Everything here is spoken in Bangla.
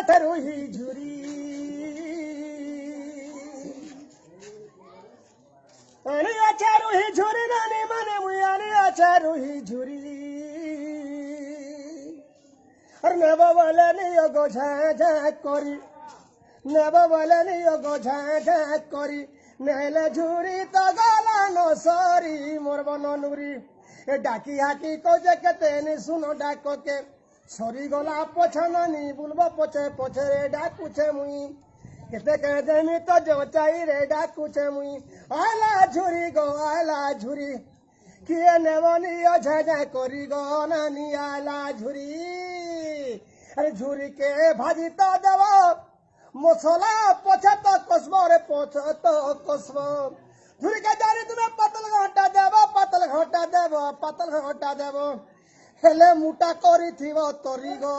আঠা রহি ঝুরি আনি আছা রহি ঝুরি নানি মানে মুই আনি আছা রহি ঝুরি আর নেব বলে নিও গো ঝাঁঝাঁক করি নেব বলে নিও গো ঝাঁঝাঁক করি নেলে ঝুরি তো গলা নসরি মোর বন নুরি এ ডাকি হাকি কজে কেতে নি শুনো ডাককে সরি গলা পছানি বুলবো পছে পছে রে ডাকুছে মুই কেতে কেদেমি তো জচাই রে ডাকুছে মুই আলা ঝুরি গো আলা ঝুরি কিয়ে নেব নিও ঝাঁঝা করি গো নানি আলা ঝুরি আরে ঝুরিকে ভাজি তো দেব মশলা পছে তো কষব রে পছে তো কষব ঝুরিকে জানি তুমি পাতল ঘন্টা দেব পাতল ঘন্টা দেব পাতল ঘন্টা দেব হেলে মুটা করি থিব তরি গো